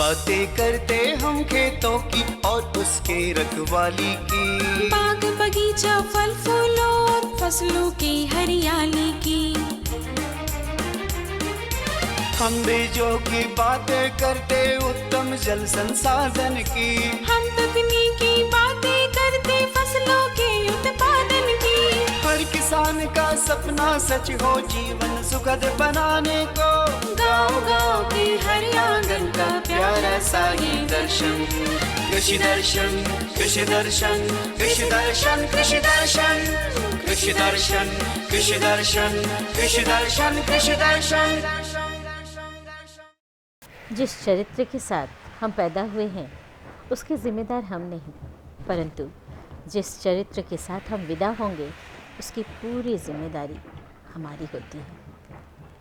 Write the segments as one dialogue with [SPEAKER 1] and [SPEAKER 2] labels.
[SPEAKER 1] बातें करते हम खेतों की और उसके रखवाली की,
[SPEAKER 2] बाग बगीचा फल फूलों और फसलों की हरियाली की।
[SPEAKER 1] हम बीजों की बातें करते उत्तम जल संसाधन की,
[SPEAKER 2] हम तकनीकी बातें करते फसलों के उत्पादन की।
[SPEAKER 1] हर किसान का सपना सच हो जीवन सुखद बनाने को,
[SPEAKER 2] गाँव-गाँव के हर आंगन का प्यारा सा ये दर्शन।
[SPEAKER 1] कृषि दर्शन, कृषि दर्शन, कृषि दर्शन, कृषि दर्शन, कृषि दर्शन, कृषि दर्शन, कृषि दर्शन, कृषि दर्शन।
[SPEAKER 3] जिस चरित्र के साथ हम पैदा हुए हैं उसके जिम्मेदार हम नहीं, परंतु जिस चरित्र के साथ हम विदा होंगे उसकी पूरी जिम्मेदारी हमारी होती है।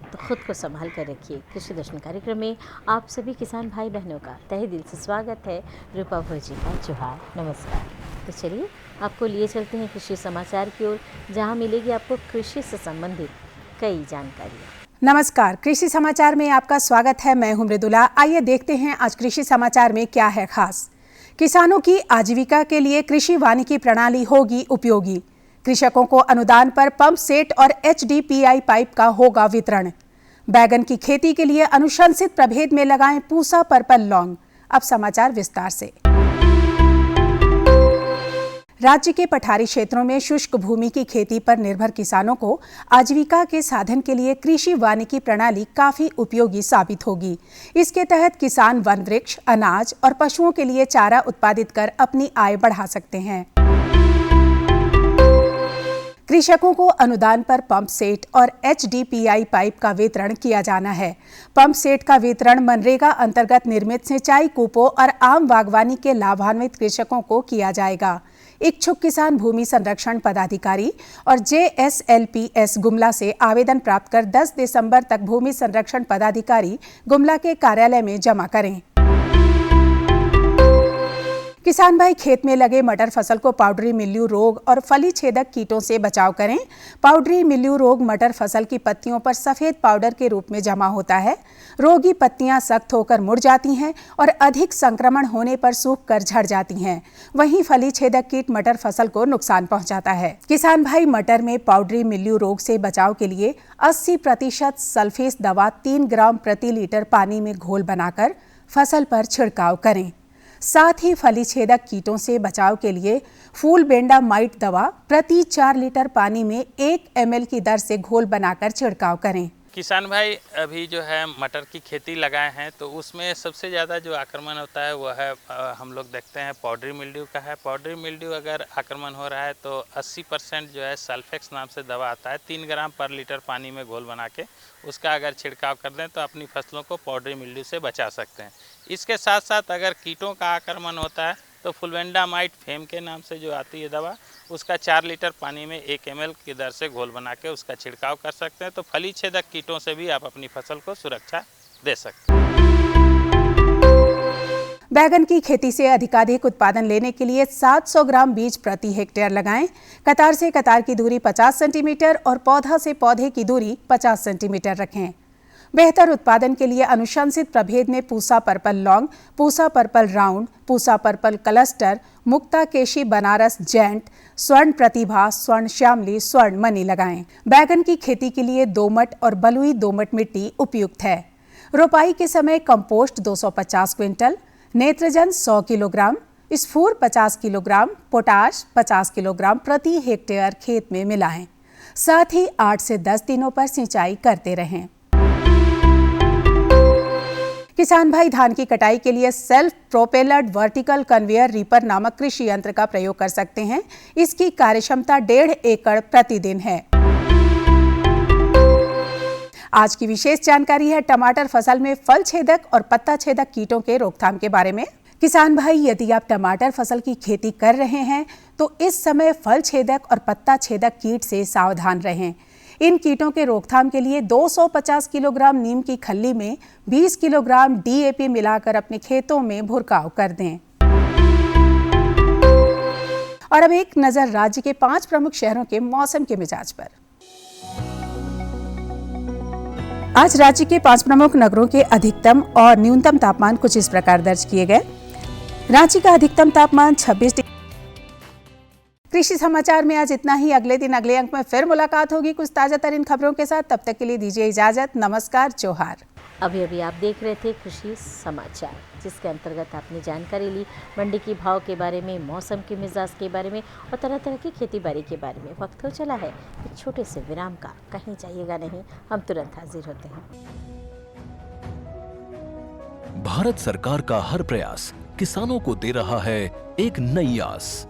[SPEAKER 3] तो खुद को संभाल कर रखिए। कृषि दर्शन कार्यक्रम में आप सभी किसान भाई बहनों का तहे दिल से स्वागत है। रूपा भोजी का जोहार, नमस्कार। तो चलिए आपको लिए चलते हैं कृषि समाचार की ओर, जहाँ मिलेगी आपको कृषि से संबंधित कई जानकारियाँ।
[SPEAKER 4] नमस्कार, कृषि समाचार में आपका स्वागत है। मैं हूं मृदुला। आइए देखते हैं आज कृषि समाचार में क्या है खास। किसानों की आजीविका के लिए कृषि वानिकी प्रणाली होगी उपयोगी। कृषकों को अनुदान पर पंप सेट और HDPE पाइप का होगा वितरण। बैगन की खेती के लिए अनुशंसित प्रभेद में लगाएं पूसा पर्पल लौंग। अब समाचार विस्तार से। राज्य के पठारी क्षेत्रों में शुष्क भूमि की खेती पर निर्भर किसानों को आजीविका के साधन के लिए कृषि वानिकी प्रणाली काफी उपयोगी साबित होगी। इसके तहत किसान वन वृक्ष, अनाज और पशुओं के लिए चारा उत्पादित कर अपनी आय बढ़ा सकते हैं। कृषकों को अनुदान पर पंप सेट और HDPE पाइप का वितरण किया जाना है। पंप सेट का वितरण मनरेगा अंतर्गत निर्मित सिंचाई कूपों और आम बागवानी के लाभान्वित कृषकों को किया जाएगा। इच्छुक किसान भूमि संरक्षण पदाधिकारी और JSLPS गुमला से आवेदन प्राप्त कर 10 दिसंबर तक भूमि संरक्षण पदाधिकारी गुमला के कार्यालय में जमा करें। किसान भाई खेत में लगे मटर फसल को पाउडरी मिल्यू रोग और फली छेदक कीटों से बचाव करें। पाउडरी मिल्यू रोग मटर फसल की पत्तियों पर सफेद पाउडर के रूप में जमा होता है। रोगी पत्तियां सख्त होकर मुड़ जाती हैं और अधिक संक्रमण होने पर सूख कर झड़ जाती हैं। वहीं फली छेदक कीट मटर फसल को नुकसान पहुंचाता है। किसान भाई मटर में पाउडरी मिल्यू रोग से बचाव के लिए 80% सल्फेस दवा 3 ग्राम प्रति लीटर पानी में घोल बनाकर फसल पर छिड़काव करें। साथ ही फली छेदक कीटों से बचाव के लिए फूल बेंडा माइट दवा प्रति 4 लीटर पानी में 1 ml की दर से घोल बनाकर छिड़काव करें।
[SPEAKER 5] किसान भाई अभी जो है मटर की खेती लगाए हैं तो उसमें सबसे ज़्यादा जो आक्रमण होता है वो है हम लोग देखते हैं पाउडरी मिल्ड्यू का है। पाउडरी मिल्ड्यू अगर आक्रमण हो रहा है तो 80% जो है सल्फेक्स नाम से दवा आता है, 3 ग्राम पर लीटर पानी में घोल बना के उसका अगर छिड़काव कर दें तो अपनी फसलों को पाउडरी मिल्ड्यू से बचा सकते हैं। इसके साथ साथ अगर कीटों का आक्रमण होता है तो फुलवेंडामाइट फेम के नाम से जो आती है दवा, उसका 4 लीटर पानी में 1 ml की दर से घोल बना के उसका छिड़काव कर सकते हैं। तो फली छेदक कीटों से भी आप अपनी फसल को सुरक्षा दे सकते हैं।
[SPEAKER 4] बैगन की खेती से अधिकाधिक उत्पादन लेने के लिए 700 ग्राम बीज प्रति हेक्टेयर लगाएं। कतार से कतार की दूरी 50 सेंटीमीटर और पौधा से पौधे की दूरी 50 सेंटीमीटर रखें। बेहतर उत्पादन के लिए अनुशंसित प्रभेद में Pusa purple long, Pusa purple round, Pusa purple cluster, Mukta Keshi Banaras giant, Swarna Pratibha, स्वर्ण श्यामली, स्वर्ण मनी लगाएं। बैगन की खेती के लिए दोमट और बलुई दोमट मिट्टी उपयुक्त है। रोपाई के समय कंपोस्ट 250 क्विंटल, नेत्रजन 100 किलोग्राम, स्फूर 50 किलोग्राम, पोटाश 50 किलोग्राम प्रति हेक्टेयर खेत में मिलाएं। साथ ही 8 से 10 दिनों पर सिंचाई करते रहें। किसान भाई धान की कटाई के लिए सेल्फ प्रोपेलर्ड वर्टिकल कन्वेयर रीपर नामक कृषि यंत्र का प्रयोग कर सकते हैं। इसकी कार्यक्षमता 1.5 एकड़ प्रतिदिन है। आज की विशेष जानकारी है टमाटर फसल में फल छेदक और पत्ता छेदक कीटों के रोकथाम के बारे में। किसान भाई यदि आप टमाटर फसल की खेती कर रहे हैं तो इस समय फल छेदक और पत्ता छेदक कीट से सावधान रहें। इन कीटों के रोकथाम के लिए 250 किलोग्राम नीम की खल्ली में 20 किलोग्राम DAP मिलाकर अपने खेतों में भुरकाव कर दें। और अब एक नजर राज्य के 5 प्रमुख शहरों के मौसम के मिजाज पर। आज राज्य के 5 प्रमुख नगरों के अधिकतम और न्यूनतम तापमान कुछ इस प्रकार दर्ज किए गए। रांची का अधिकतम तापमान 26 डिग्री। कृषि समाचार में आज इतना ही। अगले दिन अगले अंक में फिर मुलाकात होगी कुछ ताजा तरीन खबरों के साथ। तब तक के लिए दीजिए इजाजत। नमस्कार, जोहार।
[SPEAKER 3] अभी आप देख रहे थे कृषि समाचार, जिसके अंतर्गत आपने जानकारी ली मंडी की भाव के बारे में, मौसम के मिजाज के बारे में और तरह तरह की खेती बाड़ी के बारे में। वक्त हो चला है एक छोटे से विराम का। कहीं जाइएगा नहीं, हम तुरंत हाजिर होते हैं।
[SPEAKER 6] भारत सरकार का हर प्रयास किसानों को दे रहा है एक नई आस।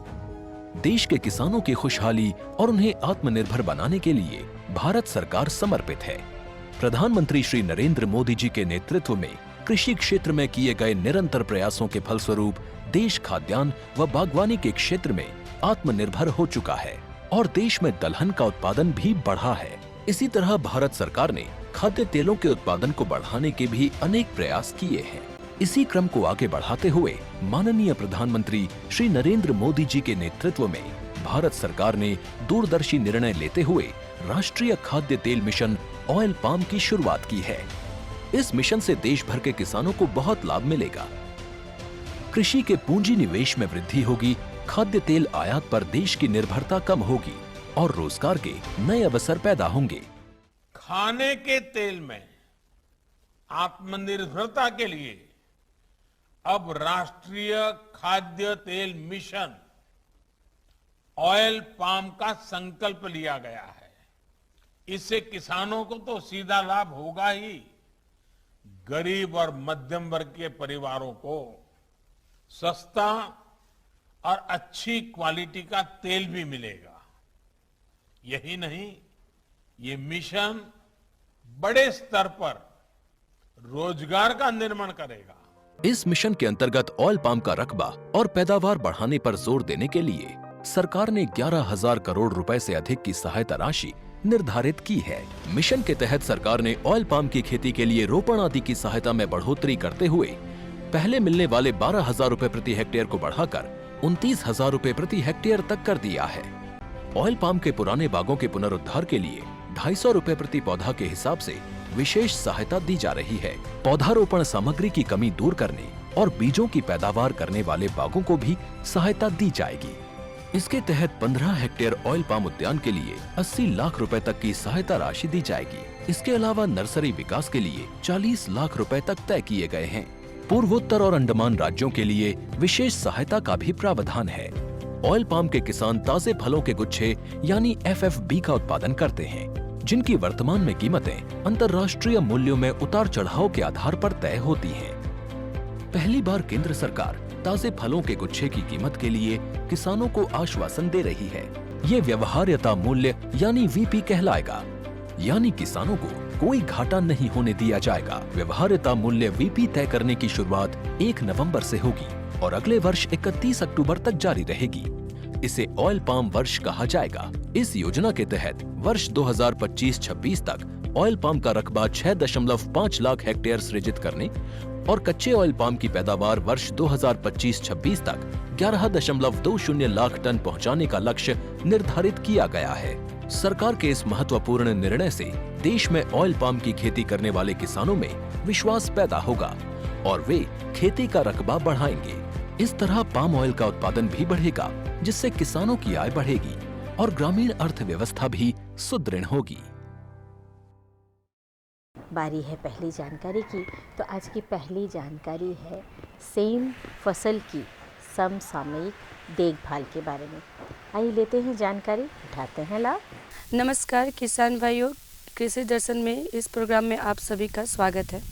[SPEAKER 6] देश के किसानों की खुशहाली और उन्हें आत्मनिर्भर बनाने के लिए भारत सरकार समर्पित है। प्रधानमंत्री श्री नरेंद्र मोदी जी के नेतृत्व में कृषि क्षेत्र में किए गए निरंतर प्रयासों के फलस्वरूप देश खाद्यान्न व बागवानी के क्षेत्र में आत्मनिर्भर हो चुका है और देश में दलहन का उत्पादन भी बढ़ा है। इसी तरह भारत सरकार ने खाद्य तेलों के उत्पादन को बढ़ाने के भी अनेक प्रयास किए हैं। इसी क्रम को आगे बढ़ाते हुए माननीय प्रधानमंत्री श्री नरेंद्र मोदी जी के नेतृत्व में भारत सरकार ने दूरदर्शी निर्णय लेते हुए राष्ट्रीय खाद्य तेल मिशन ऑयल पाम की शुरुआत की है। इस मिशन से देश भर के किसानों को बहुत लाभ मिलेगा। कृषि के पूंजी निवेश में वृद्धि होगी, खाद्य तेल आयात पर देश की निर्भरता कम होगी और रोजगार के नए अवसर पैदा होंगे।
[SPEAKER 7] खाने के तेल में आत्मनिर्भरता के लिए अब राष्ट्रीय खाद्य तेल मिशन ऑयल पाम का संकल्प लिया गया है। इससे किसानों को तो सीधा लाभ होगा ही, गरीब और मध्यम वर्ग के परिवारों को सस्ता और अच्छी क्वालिटी का तेल भी मिलेगा। यही नहीं, ये मिशन बड़े स्तर पर रोजगार का निर्माण करेगा।
[SPEAKER 6] इस मिशन के अंतर्गत ऑयल पाम का रकबा और पैदावार बढ़ाने पर जोर देने के लिए सरकार ने 11,000 करोड़ रुपए से अधिक की सहायता राशि निर्धारित की है। मिशन के तहत सरकार ने ऑयल पाम की खेती के लिए रोपण आदि की सहायता में बढ़ोतरी करते हुए पहले मिलने वाले 12,000 रुपए प्रति हेक्टेयर को बढ़ाकर 29,000 रुपए प्रति हेक्टेयर तक कर दिया है। ऑयल पाम के पुराने बागों के पुनरुद्धार के लिए 250 रुपए प्रति पौधा के हिसाब से विशेष सहायता दी जा रही है। पौधारोपण सामग्री की कमी दूर करने और बीजों की पैदावार करने वाले बागों को भी सहायता दी जाएगी। इसके तहत 15 हेक्टेयर ऑयल पाम उद्यान के लिए 80 लाख रुपए तक की सहायता राशि दी जाएगी। इसके अलावा नर्सरी विकास के लिए 40 लाख रुपए तक तय किए गए हैं। पूर्वोत्तर और अंडमान राज्यों के लिए विशेष सहायता का भी प्रावधान है। ऑयल पाम के किसान ताजे फलों के गुच्छे यानी FFB का उत्पादन करते हैं, जिनकी वर्तमान में कीमतें अंतर्राष्ट्रीय मूल्यों में उतार चढ़ाव के आधार पर तय होती हैं। पहली बार केंद्र सरकार ताजे फलों के गुच्छे की कीमत के लिए किसानों को आश्वासन दे रही है। ये व्यवहार्यता मूल्य यानी VP कहलाएगा, यानी किसानों को कोई घाटा नहीं होने दिया जाएगा। व्यवहार्यता मूल्य VP तय करने की शुरुआत 1 नवंबर से होगी और अगले वर्ष 31 अक्टूबर तक जारी रहेगी। इसे ऑयल पाम वर्ष कहा जाएगा। इस योजना के तहत वर्ष 2025-26 तक ऑयल पाम का रकबा 6.5 लाख हेक्टेयर सृजित करने और कच्चे ऑयल पाम की पैदावार वर्ष 2025-26 तक 11.20 लाख टन पहुंचाने का लक्ष्य निर्धारित किया गया है। सरकार के इस महत्वपूर्ण निर्णय से देश में ऑयल पाम की खेती करने वाले किसानों में विश्वास पैदा होगा और वे खेती का रकबा बढ़ाएंगे। इस तरह पाम ऑयल का उत्पादन भी बढ़ेगा, जिससे किसानों की आय बढ़ेगी और ग्रामीण अर्थव्यवस्था भी सुदृढ़ होगी।
[SPEAKER 3] बारी है पहली जानकारी की। तो आज की पहली जानकारी है सेम फसल की समसामयिक देखभाल के बारे में। आइए लेते हैं जानकारी, उठाते हैं लाभ।
[SPEAKER 8] नमस्कार किसान भाइयों, कृषि दर्शन में इस प्रोग्राम में आप सभी का स्वागत है।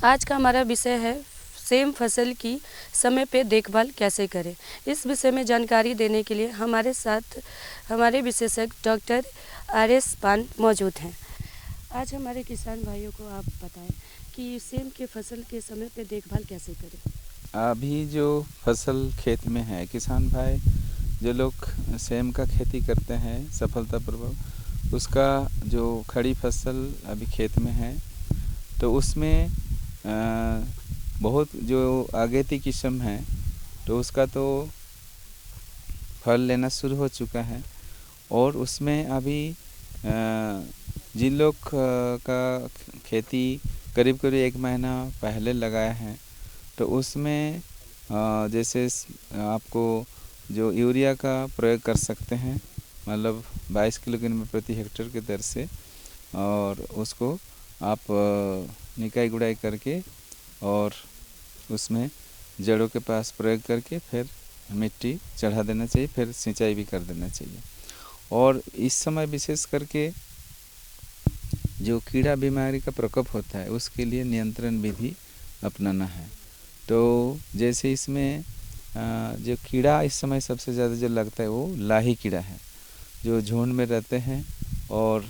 [SPEAKER 8] आज का हमारा विषय है सेम फसल की समय पे देखभाल कैसे करें। इस विषय में जानकारी देने के लिए हमारे साथ हमारे विशेषज्ञ डॉक्टर RS पान मौजूद हैं। आज हमारे किसान भाइयों को आप बताएं कि सेम के फसल के समय पे देखभाल कैसे करें।
[SPEAKER 9] अभी जो फसल खेत में है, किसान भाई जो लोग सेम का खेती करते हैं सफलतापूर्वक, उसका जो खड़ी फसल अभी खेत में है तो उसमें बहुत जो आगेती किस्म है तो उसका तो फल लेना शुरू हो चुका है और उसमें अभी जिन लोग का खेती करीब करीब 1 महीना पहले लगाया है, तो उसमें जैसे आपको जो यूरिया का प्रयोग कर सकते हैं, मतलब 22 किलोग्राम प्रति हेक्टेयर के दर से, और उसको आप निकाई गुड़ाई करके और उसमें जड़ों के पास प्रयोग करके फिर मिट्टी चढ़ा देना चाहिए, फिर सिंचाई भी कर देना चाहिए। और इस समय विशेष करके जो कीड़ा बीमारी का प्रकोप होता है उसके लिए नियंत्रण विधि अपनाना है। तो जैसे इसमें जो कीड़ा इस समय सबसे ज़्यादा जो लगता है वो लाही कीड़ा है, जो झुंड में रहते हैं और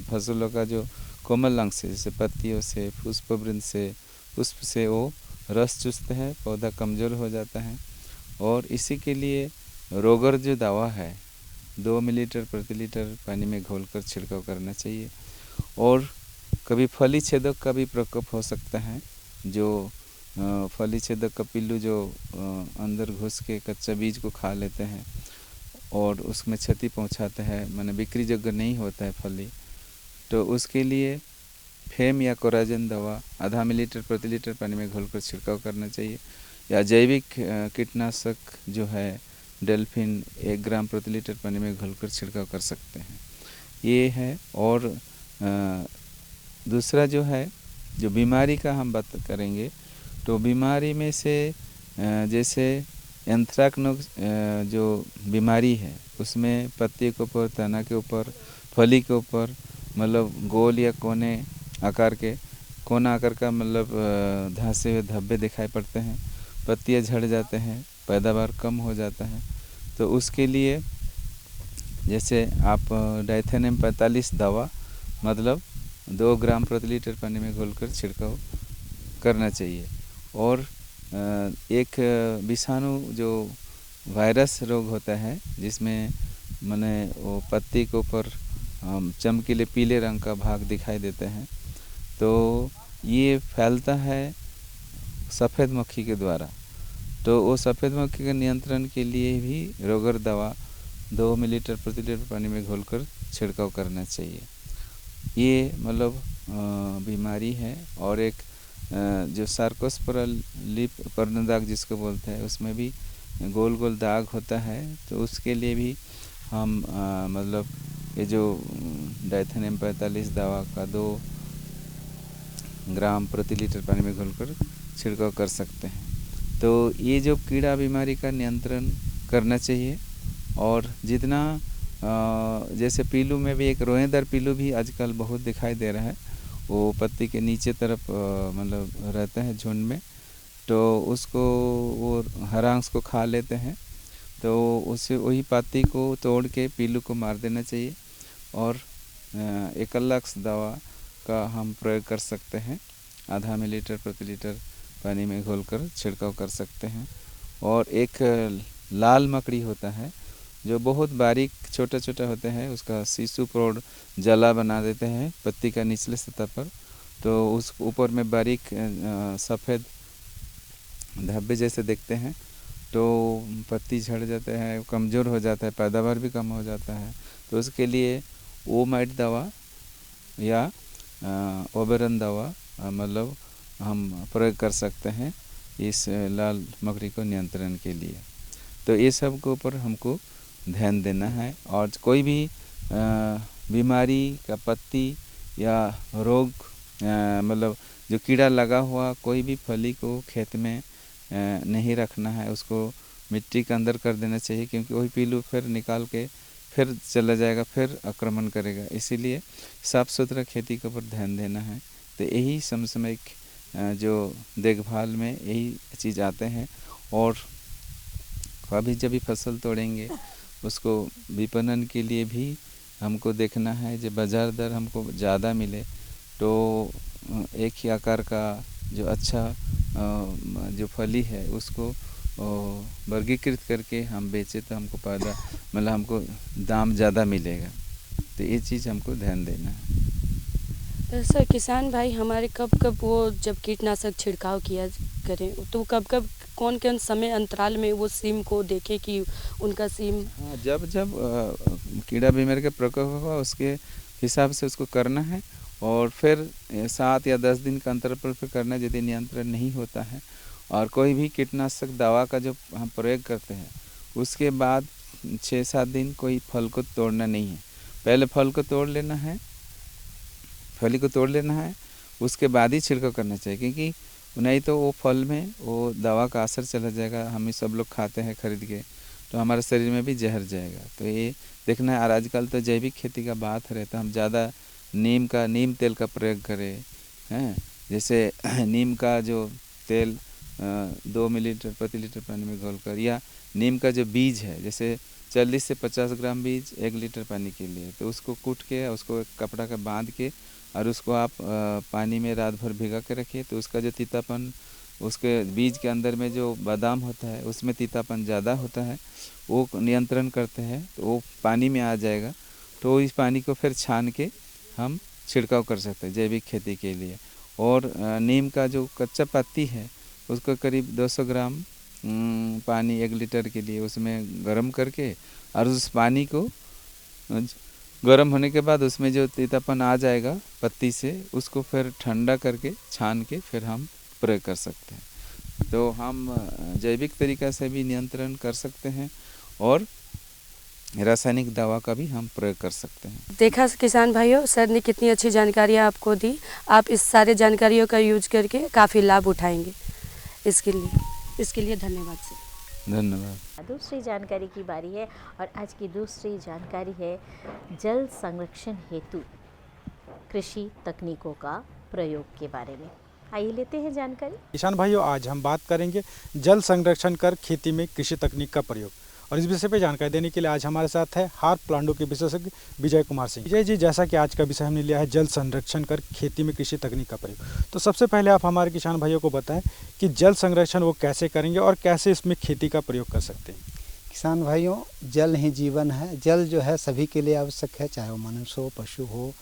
[SPEAKER 9] फसलों का जो कोमल अंग से, जैसे पत्तियों से, पुष्पवृंत से, पुष्प से वो रस चूसते हैं, पौधा कमज़ोर हो जाता है। और इसी के लिए रोगर जो दवा है 2 मिलीलीटर प्रति लीटर पानी में घोलकर छिड़काव करना चाहिए। और कभी फली छेदक का भी प्रकोप हो सकता है, जो फली छेदक का पिल्लू जो अंदर घुस के कच्चा बीज को खा लेते हैं और उसमें क्षति पहुंचाते हैं, माने बिक्री योग्य नहीं होता है फली, तो उसके लिए फेम या कोराजन दवा आधा मिलीलीटर प्रति लीटर पानी में घोलकर छिड़काव करना चाहिए। या जैविक कीटनाशक जो है डेल्फिन 1 ग्राम प्रति लीटर पानी में घोलकर छिड़काव कर सकते हैं, ये है। और दूसरा जो है, जो बीमारी का हम बात करेंगे, तो बीमारी में से जैसे एंथ्रैक्नोज जो बीमारी है उसमें पत्ती के ऊपर, तना के ऊपर, फली के ऊपर मतलब गोल या कोना आकार का मतलब धंसे हुए धब्बे दिखाई पड़ते हैं, पत्तियां झड़ जाते हैं, पैदावार कम हो जाता है। तो उसके लिए जैसे आप डाइथेनियम 45 दवा मतलब 2 ग्राम प्रति लीटर पानी में घोलकर छिड़काव करना चाहिए। और एक विषाणु जो वायरस रोग होता है जिसमें माने वो पत्ती के ऊपर चमकीले पीले रंग का भाग दिखाई देते हैं, तो ये फैलता है सफ़ेद मक्खी के द्वारा। तो वो सफ़ेद मक्खी के नियंत्रण के लिए भी रोगर दवा 2 मिलीलीटर प्रति लीटर पानी में घोलकर छिड़काव करना चाहिए। ये मतलब बीमारी है। और एक जो सार्कोस्पोरल लीफ पर्णदाग जिसको बोलते हैं, उसमें भी गोल गोल दाग होता है, तो उसके लिए भी हम मतलब ये जो डाइथेनियम 45 दवा का 2 ग्राम प्रति लीटर पानी में घोलकर छिड़काव कर सकते हैं। तो ये जो कीड़ा बीमारी का नियंत्रण करना चाहिए। और जितना जैसे पीलू में भी एक रोएदार पीलू भी आजकल बहुत दिखाई दे रहा है, वो पत्ती के नीचे तरफ मतलब रहते हैं झुंड में, तो उसको वो हरा अंश को खा लेते हैं, तो उसे वही पत्ती को तोड़ के पीलू को मार देना चाहिए। और एकलाक्स दवा का हम प्रयोग कर सकते हैं, आधा मिलीलीटर प्रति लीटर पानी में घोलकर छिड़काव कर सकते हैं। और एक लाल मकड़ी होता है जो बहुत बारीक छोटा छोटा होते हैं, उसका शिशु प्रौढ़ जला बना देते हैं पत्ती का निचले सतह पर, तो उस ऊपर में बारीक सफ़ेद धब्बे जैसे दिखते हैं, तो पत्ती झड़ जाते हैं, कमज़ोर हो जाता है, पैदावार भी कम हो जाता है। तो उसके लिए ओमाइट दवा या ओबेरन दवा मतलब हम प्रयोग कर सकते हैं इस लाल मकड़ी को नियंत्रण के लिए। तो ये सब के ऊपर हमको ध्यान देना है। और कोई भी बीमारी का पत्ती या रोग मतलब जो कीड़ा लगा हुआ कोई भी फली को खेत में नहीं रखना है, उसको मिट्टी के अंदर कर देना चाहिए, क्योंकि वही पीलू फिर निकाल के फिर चला जाएगा, फिर आक्रमण करेगा। इसीलिए साफ़ सुथरा खेती के ऊपर ध्यान देना है। तो यही समसामयिक जो देखभाल में यही चीज़ आते हैं। और कभी जब भी फसल तोड़ेंगे उसको विपणन के लिए भी हमको देखना है, जो बाज़ार दर हमको ज़्यादा मिले, तो एक ही आकार का जो अच्छा जो फली है उसको वर्गीकृत करके हम बेचें तो हमको फायदा मतलब हमको दाम ज़्यादा मिलेगा। तो ये चीज़ हमको ध्यान देना है।
[SPEAKER 8] सर, किसान भाई हमारे कब वो जब कीटनाशक छिड़काव किया करें तो कब कौन समय अंतराल में वो सीम को देखें कि उनका सीम
[SPEAKER 9] जब कीड़ा बीमारी का प्रकोप होगा उसके हिसाब से उसको करना है। और फिर 7 या 10 दिन का अंतराल पर करना है यदि नियंत्रण नहीं होता है। और कोई भी कीटनाशक दवा का जो हम प्रयोग करते हैं उसके बाद 6-7 दिन कोई फल को तोड़ना नहीं है। पहले फल को तोड़ लेना है, फली को तोड़ लेना है, उसके बाद ही छिड़काव करना चाहिए, क्योंकि नहीं तो वो फल में वो दवा का असर चला जाएगा। हम सब लोग खाते हैं खरीद के, तो हमारे शरीर में भी जहर जाएगा। तो ये देखना है। और आजकल तो जैविक खेती का बात है, तो हम ज़्यादा नीम तेल का प्रयोग करें हैं। जैसे नीम का जो तेल 2 मिलीलीटर प्रति लीटर पानी में घोलकर, या नीम का जो बीज है जैसे 40 से 50 ग्राम बीज 1 लीटर पानी के लिए, तो उसको कूट के उसको एक कपड़ा का बांध के और उसको आप पानी में रात भर भिगा के रखिए। तो उसका जो तीतापन, उसके बीज के अंदर में जो बादाम होता है उसमें तीतापन ज़्यादा होता है, वो नियंत्रण करते हैं, तो वो पानी में आ जाएगा। तो इस पानी को फिर छान के हम छिड़काव कर सकते हैं जैविक खेती के लिए। और नीम का जो कच्चा पत्ती है उसको करीब 200 ग्राम पानी 1 लीटर के लिए उसमें गर्म करके, और उस पानी को गर्म होने के बाद उसमें जो तीतापन आ जाएगा पत्ती से, उसको फिर ठंडा करके छान के फिर हम प्रयोग कर सकते हैं। तो हम जैविक तरीका से भी नियंत्रण कर सकते हैं और रासायनिक दवा का भी हम प्रयोग कर सकते हैं।
[SPEAKER 8] देखा किसान भाइयों, सर ने कितनी अच्छी जानकारियाँ आपको दी। आप इस सारे जानकारियों का यूज करके काफ़ी लाभ उठाएंगे। इसके लिए धन्यवाद सर।
[SPEAKER 9] धन्यवाद।
[SPEAKER 3] दूसरी जानकारी की बारी है और आज की दूसरी जानकारी है जल संरक्षण हेतु कृषि तकनीकों का प्रयोग के बारे में। आइए लेते हैं जानकारी।
[SPEAKER 10] किसान भाइयों, आज हम बात करेंगे जल संरक्षण कर खेती में कृषि तकनीक का प्रयोग। और इस विषय पर जानकारी देने के लिए आज हमारे साथ है हार्प प्लांटों के विशेषज्ञ विजय कुमार सिंह। विजय जी, जैसा कि आज का विषय हमने लिया है जल संरक्षण कर खेती में कृषि तकनीक का प्रयोग, तो सबसे पहले आप हमारे किसान भाइयों को बताएं कि जल संरक्षण वो कैसे करेंगे और कैसे इसमें खेती का प्रयोग कर सकते हैं।
[SPEAKER 11] किसान भाइयों, जल ही जीवन है। जल जो है सभी के लिए आवश्यक है, चाहे वो मनुष्य हो, पशु हो,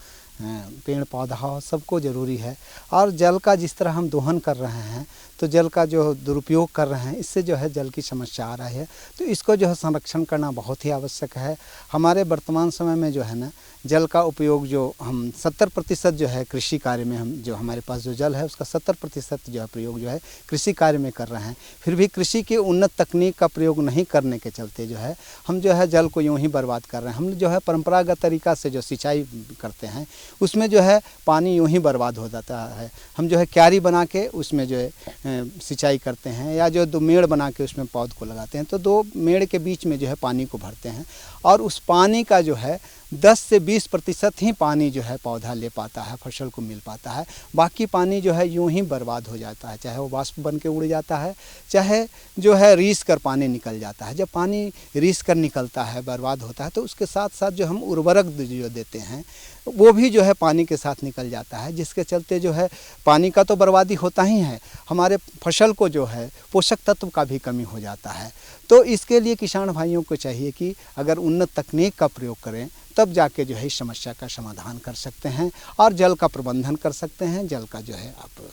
[SPEAKER 11] पेड़ पौधा हो, सबको ज़रूरी है। और जल का जिस तरह हम दोहन कर रहे हैं, तो जल का जो दुरुपयोग कर रहे हैं, इससे जो है जल की समस्या आ रही है। तो इसको जो है संरक्षण करना बहुत ही आवश्यक है। हमारे वर्तमान समय में जो है ना, जल का उपयोग जो हम 70% जो है कृषि कार्य में, हम जो हमारे पास जो जल है उसका 70% जो है प्रयोग जो है कृषि कार्य में कर रहे हैं। फिर भी कृषि की उन्नत तकनीक का प्रयोग नहीं करने के चलते जो है हम जो है जल को यूँ ही बर्बाद कर रहे हैं। हम जो है परंपरागत तरीका से जो सिंचाई करते हैं उसमें जो है पानी यूँ ही बर्बाद हो जाता है। हम जो है क्यारी बना के उसमें जो है सिंचाई करते हैं, या जो 2 मेड़ बना के उसमें पौध को लगाते हैं, तो 2 मेड़ के बीच में जो है पानी को भरते हैं। और उस पानी का जो है 10 से 20% ही पानी जो है पौधा ले पाता है, फसल को मिल पाता है। बाकी पानी जो है यूं ही बर्बाद हो जाता है, चाहे वो वाष्प बन के उड़ जाता है, चाहे जो है रीस कर पानी निकल जाता है। जब पानी रीस कर निकलता है, बर्बाद होता है, तो उसके साथ साथ जो हम उर्वरक जो देते हैं वो भी जो है पानी के साथ निकल जाता है, जिसके चलते जो है पानी का तो बर्बादी होता ही है, हमारे फसल को जो है पोषक तत्व का भी कमी हो जाता है। तो इसके लिए किसान भाइयों को चाहिए कि अगर उन्नत तकनीक का प्रयोग करें तब जाके जो है इस समस्या का समाधान कर सकते हैं और जल का प्रबंधन कर सकते हैं, जल का जो है आप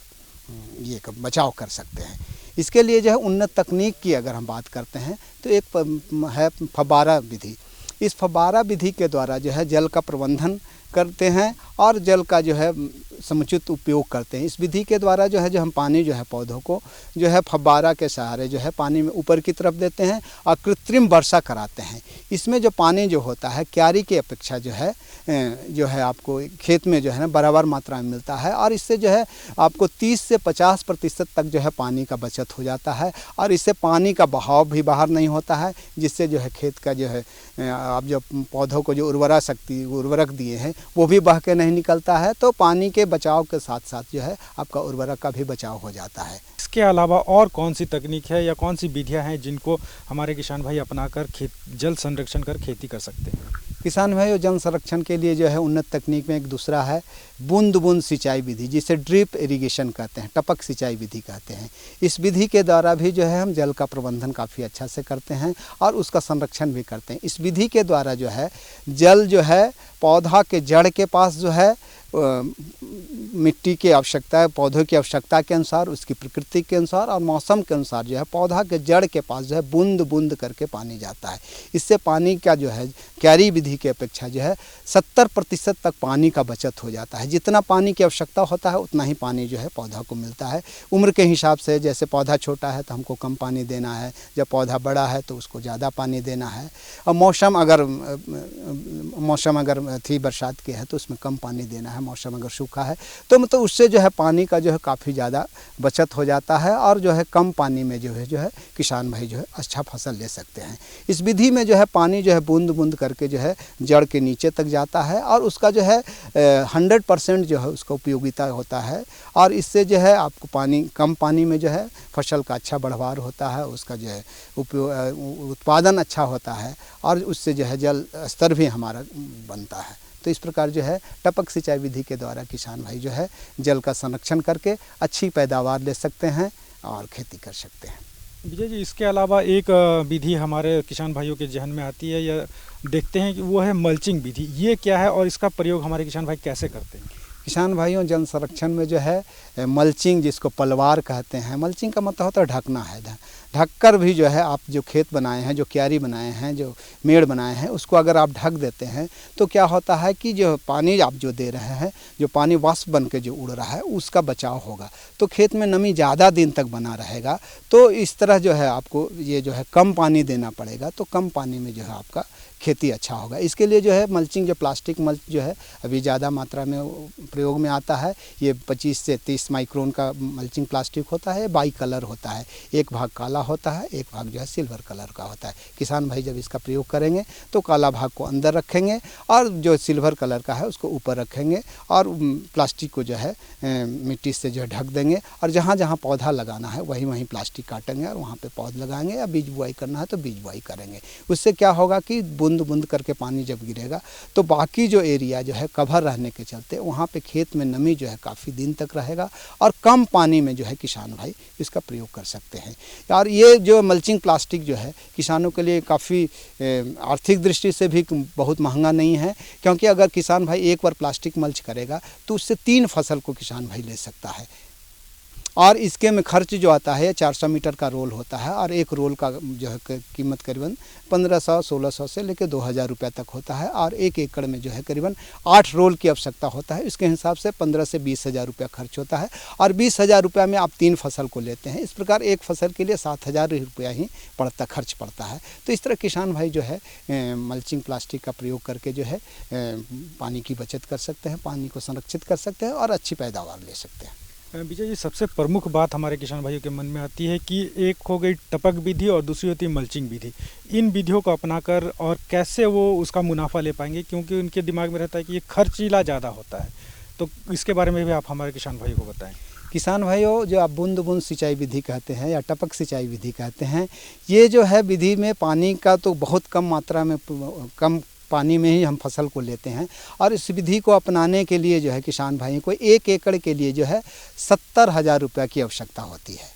[SPEAKER 11] ये बचाव कर सकते हैं। इसके लिए जो है उन्नत तकनीक की अगर हम बात करते हैं तो एक है फव्वारा विधि। इस फव्वारा विधि के द्वारा जो है जल का प्रबंधन करते हैं और जल का जो है समुचित उपयोग करते हैं। इस विधि के द्वारा जो है हम पानी जो है पौधों को जो है फव्वारा के सहारे जो है पानी में ऊपर की तरफ देते हैं और कृत्रिम वर्षा कराते हैं। इसमें जो पानी जो होता है क्यारी की अपेक्षा जो है आपको खेत में जो है ना बराबर मात्रा में मिलता है, और इससे जो है आपको 30 से 50% तक जो है पानी का बचत हो जाता है, और इससे पानी का बहाव भी बाहर नहीं होता है, जिससे जो है खेत का जो है आप जो पौधों को जो उर्वरक दिए हैं वो भी बह के नहीं निकलता है। तो पानी के बचाव के साथ साथ जो है आपका उर्वरक का भी बचाव हो जाता है।
[SPEAKER 10] इसके अलावा और कौन सी तकनीक है या कौन सी विधियां हैं जिनको हमारे किसान भाई अपनाकर जल संरक्षण कर खेती कर सकते हैं?
[SPEAKER 11] किसान भाई जल संरक्षण के लिए जो है उन्नत तकनीक में एक दूसरा है बूंद बूंद सिंचाई विधि, जिसे ड्रिप इरिगेशन कहते हैं, टपक सिंचाई विधि कहते हैं। इस विधि के द्वारा भी जो है हम जल का प्रबंधन काफ़ी अच्छा से करते हैं और उसका संरक्षण भी करते हैं। इस विधि के द्वारा जो है जल जो है पौधा के जड़ के पास जो है मिट्टी की आवश्यकता है, पौधों की आवश्यकता के अनुसार, उसकी प्रकृति के अनुसार और मौसम के अनुसार जो है पौधा के जड़ के पास जो है बूंद बूंद करके पानी जाता है। इससे पानी का जो है क्यारी विधि की अपेक्षा जो है 70% तक पानी का बचत हो जाता है। जितना पानी की आवश्यकता होता है उतना ही पानी जो है पौधा को मिलता है। उम्र के हिसाब से, जैसे पौधा छोटा है तो हमको कम पानी देना है, जब पौधा बड़ा है तो उसको ज़्यादा पानी देना है। और मौसम अगर थी बरसात की है तो उसमें कम पानी देना है, मौसम अगर सूखा है तो मतलब उससे जो है पानी का जो है काफ़ी ज़्यादा बचत हो जाता है और जो है कम पानी में जो है किसान भाई जो है अच्छा फसल ले सकते हैं। इस विधि में जो है पानी जो है बूंद बूंद करके जो है जड़ के नीचे तक जाता है और उसका जो है 100% जो है उसका उपयोगिता होता है और इससे जो है आपको कम पानी में जो है फसल का अच्छा बढ़वार होता है, उसका जो है उत्पादन अच्छा होता है और उससे जो है जल स्तर भी हमारा बनता है। तो इस प्रकार जो है टपक सिंचाई विधि के द्वारा किसान भाई जो है जल का संरक्षण करके अच्छी पैदावार ले सकते हैं और खेती कर सकते हैं।
[SPEAKER 10] विजय जी, इसके अलावा एक विधि हमारे किसान भाइयों के जहन में आती है या देखते हैं कि वो है मल्चिंग विधि। ये क्या है और इसका प्रयोग हमारे किसान भाई कैसे करते हैं?
[SPEAKER 11] किसान भाइयों, जल संरक्षण में जो है मल्चिंग, जिसको पलवार कहते हैं, मल्चिंग का मतलब होता है ढकना है। ढककर भी जो है आप जो खेत बनाए हैं, जो क्यारी बनाए हैं, जो मेड़ बनाए हैं, उसको अगर आप ढक देते हैं तो क्या होता है कि जो पानी आप जो दे रहे हैं, जो पानी वाष्प बन के जो उड़ रहा है उसका बचाव होगा, तो खेत में नमी ज़्यादा दिन तक बना रहेगा। तो इस तरह जो है आपको ये जो है कम पानी देना पड़ेगा, तो कम पानी में जो है आपका खेती अच्छा होगा। इसके लिए जो है मल्चिंग, जो प्लास्टिक मल्च जो है अभी ज़्यादा मात्रा में प्रयोग में आता है। ये 25 से 30 माइक्रोन का मल्चिंग प्लास्टिक होता है, बाई कलर होता है, एक भाग काला होता है, एक भाग जो है सिल्वर कलर का होता है। किसान भाई जब इसका प्रयोग करेंगे तो काला भाग को अंदर रखेंगे और जो सिल्वर कलर का है उसको ऊपर रखेंगे और प्लास्टिक को जो है मिट्टी से जो है ढक देंगे और जहाँ जहाँ पौधा लगाना है वहीं वहीं प्लास्टिक काटेंगे और वहाँ पे पौधा लगाएंगे, या बीज बुआई करना है तो बीज बुआई करेंगे। उससे क्या होगा कि बूंद बूंद करके पानी जब गिरेगा तो बाकी जो एरिया जो है कवर रहने के चलते वहाँ पे खेत में नमी जो है काफ़ी दिन तक रहेगा और कम पानी में जो है किसान भाई इसका प्रयोग कर सकते हैं। और ये जो मल्चिंग प्लास्टिक जो है किसानों के लिए काफ़ी आर्थिक दृष्टि से भी बहुत महंगा नहीं है, क्योंकि अगर किसान भाई एक बार प्लास्टिक मल्च करेगा तो उससे 3 फसल को किसान भाई ले सकता है। और इसके में खर्च जो आता है 400 मीटर का रोल होता है और एक रोल का जो है कीमत करीबन 1500-1600 से लेकर 2000 रुपये तक होता है और 1 एकड़ में जो है करीबन 8 रोल की आवश्यकता होता है। इसके हिसाब से 15 से 20 हज़ार रुपया खर्च होता है और 20 हज़ार रुपये में आप 3 फसल को लेते हैं। इस प्रकार एक फसल के लिए 7,000 रुपया ही खर्च पड़ता है। तो इस तरह किसान भाई जो है मल्चिंग प्लास्टिक का प्रयोग करके जो है पानी की बचत कर सकते हैं, पानी को संरक्षित कर सकते हैं और अच्छी पैदावार ले सकते हैं।
[SPEAKER 10] विजय जी, सबसे प्रमुख बात हमारे किसान भाइयों के मन में आती है कि एक हो गई टपक विधि और दूसरी होती है मल्चिंग विधि। इन विधियों को अपनाकर और कैसे वो उसका मुनाफा ले पाएंगे, क्योंकि उनके दिमाग में रहता है कि ये खर्चीला ज़्यादा होता है। तो इसके बारे में भी आप हमारे किसान भाइयों को बताएं।
[SPEAKER 11] किसान भाइयों, जो आप बूंद बूंद सिंचाई विधि कहते हैं या टपक सिंचाई विधि कहते हैं, ये जो है विधि में पानी का तो बहुत कम मात्रा में, कम पानी में ही हम फसल को लेते हैं और इस विधि को अपनाने के लिए जो है किसान भाइयों को 1 एकड़ के लिए जो है 70,000 रुपये की आवश्यकता होती है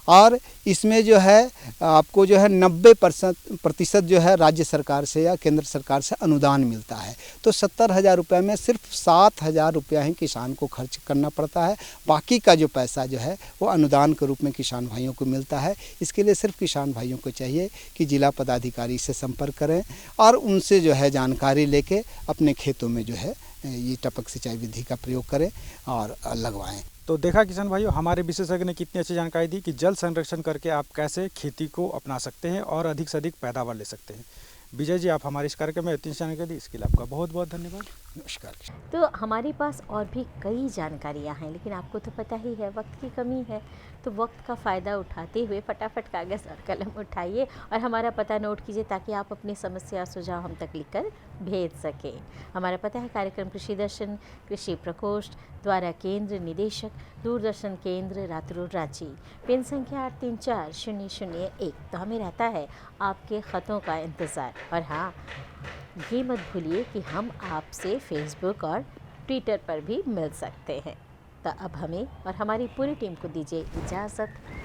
[SPEAKER 11] और इसमें जो है आपको जो है 90% जो है राज्य सरकार से या केंद्र सरकार से अनुदान मिलता है। तो 70,000 रुपये में सिर्फ 7,000 रुपया ही किसान को खर्च करना पड़ता है। बाकी का जो पैसा जो है वो अनुदान के रूप में किसान भाइयों को मिलता है। इसके लिए सिर्फ किसान भाइयों को चाहिए कि जिला पदाधिकारी से संपर्क करें और उनसे जो है जानकारी लेके अपने खेतों में जो है ये टपक सिंचाई विधि का प्रयोग करें और लगवाएं।
[SPEAKER 10] तो देखा किसान भाइयों, हमारे विशेषज्ञ ने कितनी अच्छी जानकारी दी कि जल संरक्षण करके आप कैसे खेती को अपना सकते हैं और अधिक से अधिक पैदावार ले सकते हैं। विजय जी, आप हमारे इस कार्यक्रम में इतनी जानकारी दी, इसके लिए आपका बहुत बहुत धन्यवाद।
[SPEAKER 11] नमस्कार।
[SPEAKER 3] तो हमारे पास और भी कई जानकारियाँ हैं, लेकिन आपको तो पता ही है वक्त की कमी है, तो वक्त का फ़ायदा उठाते हुए फटाफट कागज़ और कलम उठाइए और हमारा पता नोट कीजिए ताकि आप अपनी समस्या सुझाव हम तक लिखकर भेज सकें। हमारा पता है कार्यक्रम कृषि दर्शन, कृषि प्रकोष्ठ, द्वारा केंद्र निदेशक, दूरदर्शन केंद्र, रातुर रांची, पिन संख्या 834001। तो हमें रहता है आपके ख़तों का इंतज़ार। और हाँ, ये मत भूलिए कि हम आपसे फेसबुक और ट्विटर पर भी मिल सकते हैं। तो अब हमें और हमारी पूरी टीम को दीजिए इजाज़त।